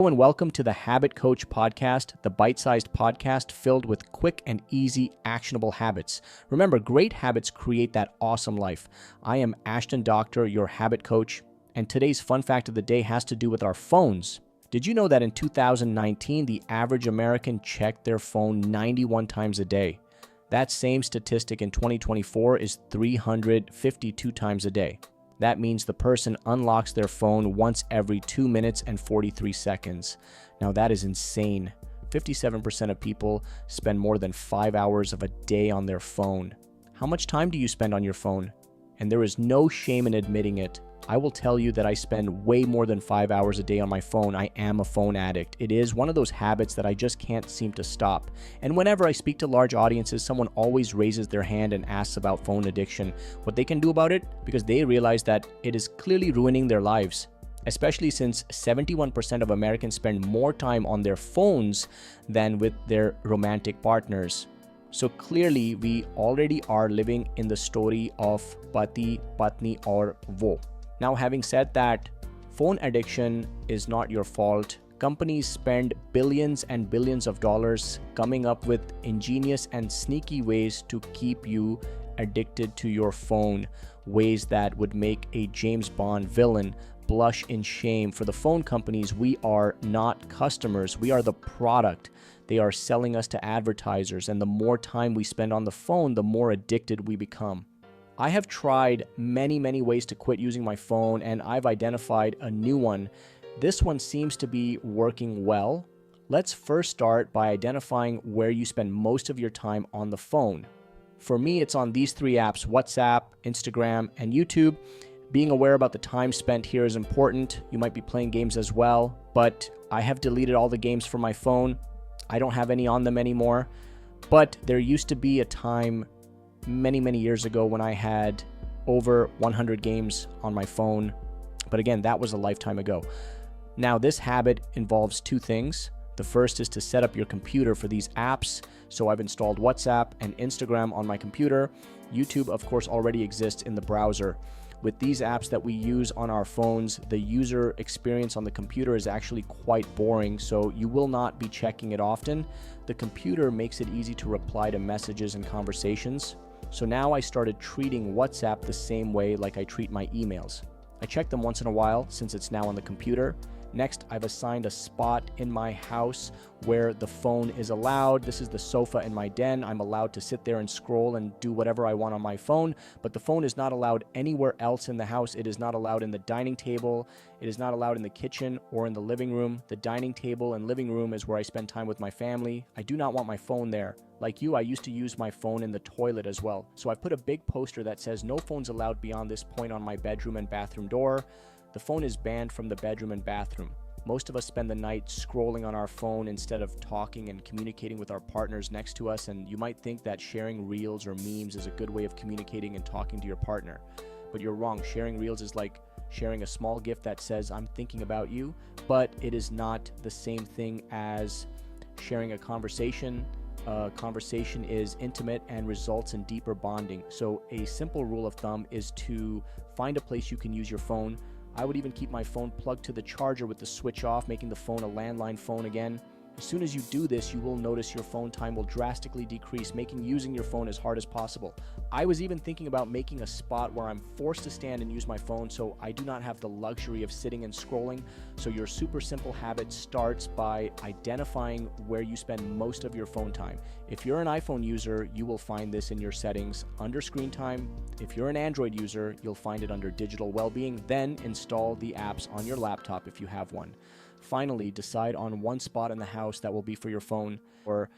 Hello and welcome to the Habit Coach Podcast, the bite-sized podcast filled with quick and easy actionable habits. Remember, great habits create that awesome life. I am Ashton Doctor, your habit coach, and today's fun fact of the day has to do with our phones. Did you know that in 2019, the average American checked their phone 91 times a day? That same statistic in 2024 is 352 times a day. That means the person unlocks their phone once every 2 minutes and 43 seconds. Now that is insane. 57% of people spend more than 5 hours of a day on their phone. How much time do you spend on your phone? And there is no shame in admitting it. I will tell you that I spend way more than 5 hours a day on my phone. I am a phone addict. It is one of those habits that I just can't seem to stop. And whenever I speak to large audiences, someone always raises their hand and asks about phone addiction, what they can do about it, because they realize that it is clearly ruining their lives. Especially since 71% of Americans spend more time on their phones than with their romantic partners. So clearly, we already are living in the story of Pati, Patni or Wo. Now, having said that, phone addiction is not your fault. Companies spend billions and billions of dollars coming up with ingenious and sneaky ways to keep you addicted to your phone, ways that would make a James Bond villain blush in shame. For the phone companies, we are not customers, we are the product. They are selling us to advertisers, and the more time we spend on the phone, the more addicted we become. I have tried many ways to quit using my phone, and I've identified a new one. This one seems to be working well. Let's first start by identifying where you spend most of your time on the phone. For me, it's on these 3 apps: WhatsApp, Instagram, and YouTube. Being aware about the time spent here is important. You might be playing games as well, but I have deleted all the games from my phone. I don't have any on them anymore. But there used to be a time many years ago when I had over 100 games on my phone. But again, that was a lifetime ago. Now, this habit involves 2 things. The first is to set up your computer for these apps. So I've installed WhatsApp and Instagram on my computer. YouTube, of course, already exists in the browser. With these apps that we use on our phones, the user experience on the computer is actually quite boring, so you will not be checking it often. The computer makes it easy to reply to messages and conversations. So now I started treating WhatsApp the same way like I treat my emails. I check them once in a while since it's now on the computer. Next, I've assigned a spot in my house where the phone is allowed. This is the sofa in my den. I'm allowed to sit there and scroll and do whatever I want on my phone, but the phone is not allowed anywhere else in the house. It is not allowed in the dining table. It is not allowed in the kitchen or in the living room. The dining table and living room is where I spend time with my family. I do not want my phone there. Like you, I used to use my phone in the toilet as well. So I've put a big poster that says no phones allowed beyond this point on my bedroom and bathroom door. The phone is banned from the bedroom and bathroom. Most of us spend the night scrolling on our phone instead of talking and communicating with our partners next to us, and you might think that sharing reels or memes is a good way of communicating and talking to your partner. But you're wrong. Sharing reels is like sharing a small gift that says, "I'm thinking about you," but it is not the same thing as sharing a conversation. A conversation is intimate and results in deeper bonding. So a simple rule of thumb is to find a place you can use your phone. I would even keep my phone plugged to the charger with the switch off, making the phone a landline phone again. As soon as you do this, you will notice your phone time will drastically decrease, making using your phone as hard as possible. I was even thinking about making a spot where I'm forced to stand and use my phone so I do not have the luxury of sitting and scrolling. So your super simple habit starts by identifying where you spend most of your phone time. If you're an iPhone user, you will find this in your settings under screen time. If you're an Android user, you'll find it under digital well-being. Then install the apps on your laptop if you have one. Finally, decide on one spot in the house that will be for your phone, or